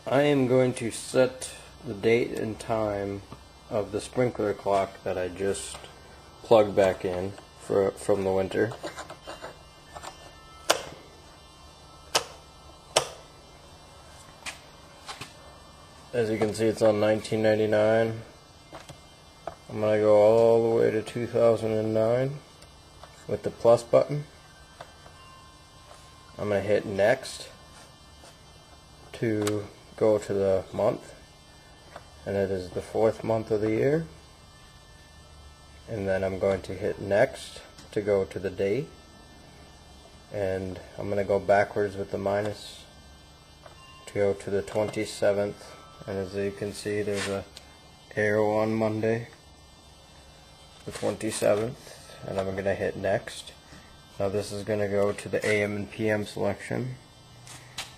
I am going to set the date and time of the sprinkler clock that I just plugged back in from the winter. As you can see, it's on 1999. I'm going to go all the way to 2009 with the plus button. I'm going to hit next to go to the month, and it is the 4th month of the year. And then I'm going to hit next to go to the day, and I'm going to go backwards with the minus to go to the 27th. And as you can see, there's a arrow on Monday, the 27th, and I'm going to hit next. Now this is going to go to the AM and PM selection.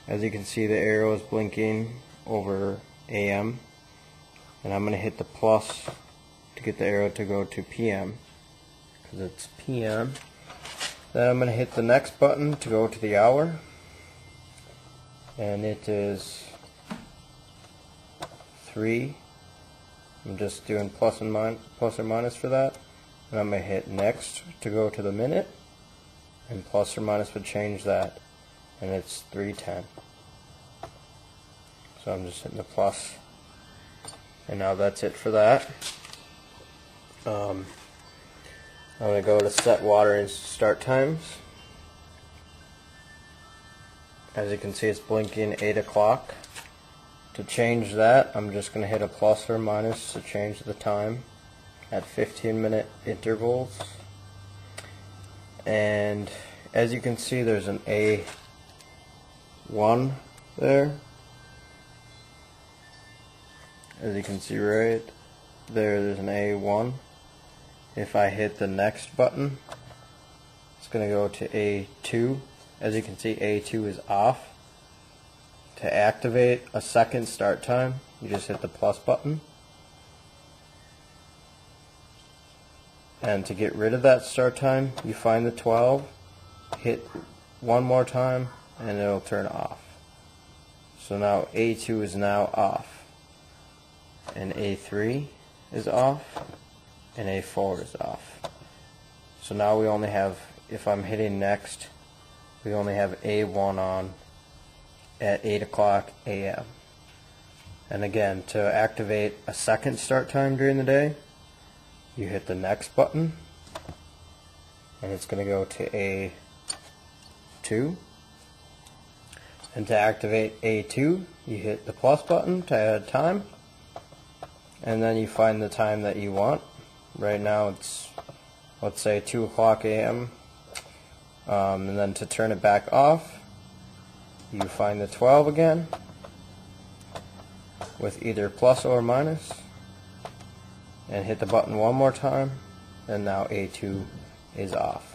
As you can see, the arrow is blinking over AM, and I'm going to hit the plus to get the arrow to go to PM, because it's PM. Then I'm going to hit the next button to go to the hour, and it is 3. I'm just doing plus or minus for that. And I'm going to hit next to go to the minute, and plus or minus would change that, and it's 3:10. So I'm just hitting the plus, and now that's it for that. I'm going to go to set water and start times. As you can see, it's blinking 8 o'clock. To change that, I'm just going to hit a plus or minus to change the time at 15-minute intervals. And as you can see, there's an A1 there. As you can see right there, there's an A1. If I hit the next button, it's going to go to A2. As you can see, A2 is off. To activate a second start time, you just hit the plus button. And to get rid of that start time, you find the 12, hit one more time, and it'll turn off. So now A2 is now off, and A3 is off, and A4 is off. So now we only have, if I'm hitting next, we only have A1 on at 8 o'clock AM. And again, to activate a second start time during the day, you hit the next button, and it's going to go to A2. And to activate A2, you hit the plus button to add time, and then you find the time that you want. Right now it's, let's say, 2 o'clock AM. And then to turn it back off, you find the 12 again with either plus or minus, and hit the button one more time, and now A2 is off.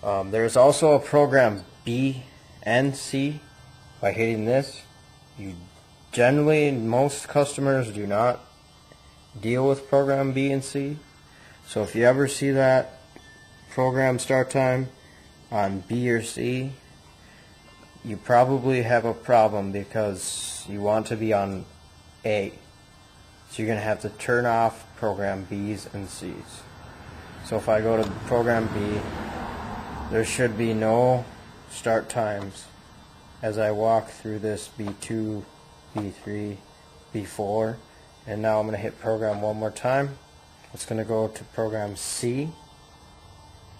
There's also a program B and C. By hitting this, you generally, most customers do not deal with program B and C. So if you ever see that program start time on B or C, you probably have a problem because you want to be on A. So you're going to have to turn off program B's and C's. So if I go to program B, there should be no start times as I walk through this B2, B3, B4, and now I'm going to hit program one more time. It's going to go to program C,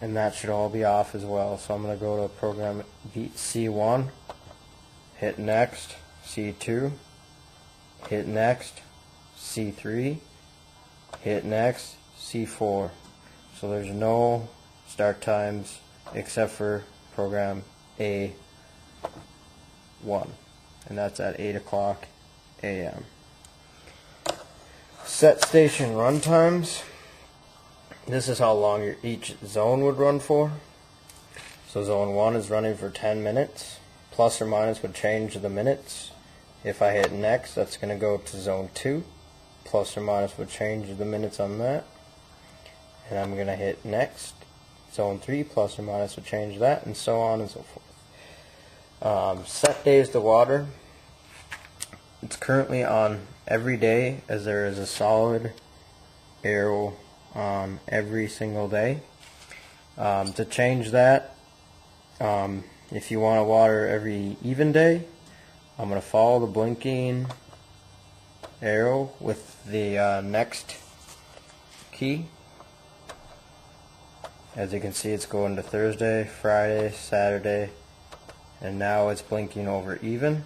and that should all be off as well. So I'm going to go to program C1, hit next, C2, hit next, C3, hit next, C4. So there's no start times except for program A1, and that's at 8 o'clock AM. Set station run times. This is how long each zone would run for. So zone 1 is running for 10 minutes. Plus or minus would change the minutes. If I hit next, that's going to go to zone 2. Plus or minus would change the minutes on that. And I'm going to hit next. Zone 3, plus or minus would change that, and so on and so forth. Set days to water. It's currently on every day, as there is a solid arrow on every single day. To change that, if you want to water every even day, I'm going to follow the blinking arrow with the next key. As you can see, it's going to Thursday, Friday, Saturday, and now it's blinking over even.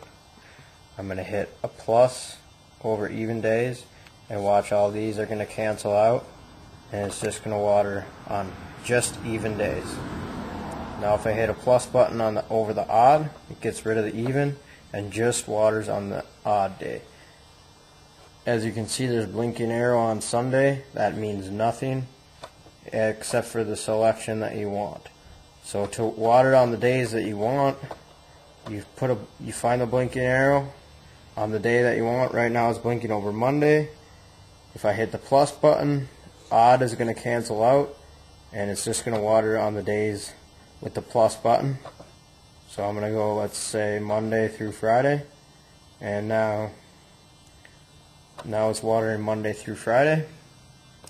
I'm going to hit a plus over even days, and watch, all these are going to cancel out, and it's just going to water on just even days. Now if I hit a plus button on over the odd, it gets rid of the even and just waters on the odd day. As you can see, there's blinking arrow on Sunday. That means nothing except for the selection that you want. So to water on the days that you want, you find the blinking arrow on the day that you want. Right now it's blinking over Monday. If I hit the plus button, odd is going to cancel out, and it's just going to water on the days with the plus button. So I'm going to go, let's say, Monday through Friday, and now it's watering Monday through Friday.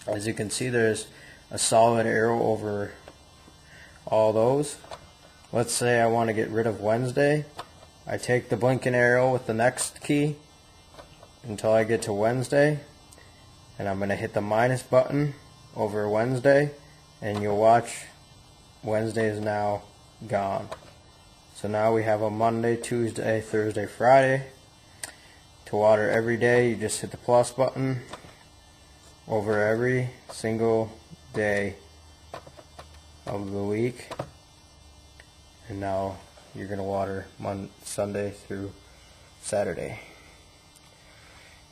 As you can see, there's a solid arrow over all those. Let's say I want to get rid of Wednesday. I take the blinking arrow with the next key until I get to Wednesday, and I'm going to hit the minus button over Wednesday, and you'll watch Wednesday is now gone. So now we have a Monday, Tuesday, Thursday, Friday. To water every day, you just hit the plus button over every single day of the week, and now you're going to water Sunday through Saturday.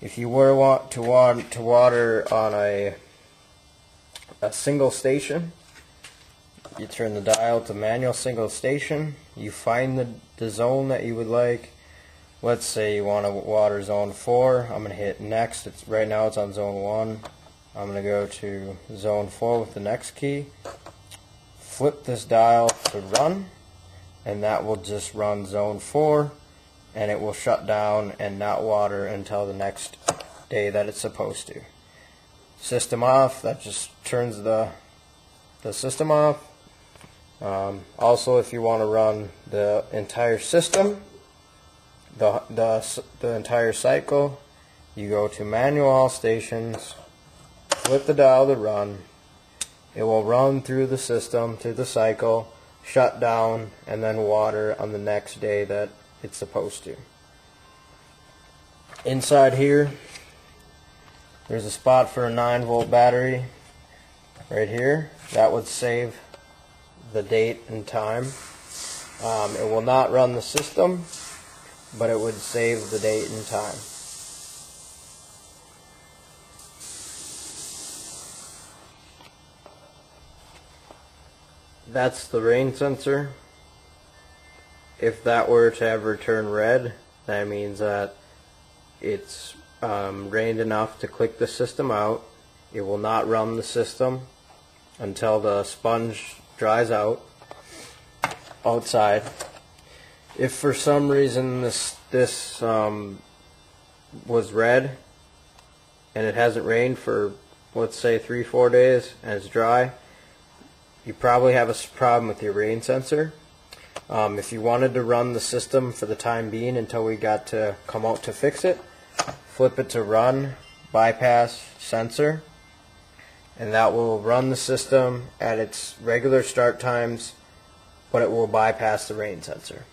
If you were to water on a single station, you turn the dial to manual single station. You find the zone that you would like. Let's say you want to water zone 4. I'm going to hit next. Right now it's on zone 1. I'm going to go to zone 4 with the next key. Flip this dial to run, and that will just run zone 4, and it will shut down and not water until the next day that it's supposed to. System off, that just turns the system off. Also, if you want to run the entire system, the entire cycle, you go to manual all stations, flip the dial to run. It will run through the system, through the cycle, shut down, and then water on the next day that it's supposed to. Inside here, there's a spot for a 9-volt battery right here. That would save the date and time. It will not run the system, but it would save the date and time. That's the rain sensor. If that were to ever turn red, that means that it's rained enough to click the system out. It will not run the system until the sponge dries out outside. If for some reason this was red and it hasn't rained for, let's say, 3-4 days and it's dry, you probably have a problem with your rain sensor. If you wanted to run the system for the time being until we got to come out to fix it, flip it to run bypass sensor, and that will run the system at its regular start times, but it will bypass the rain sensor.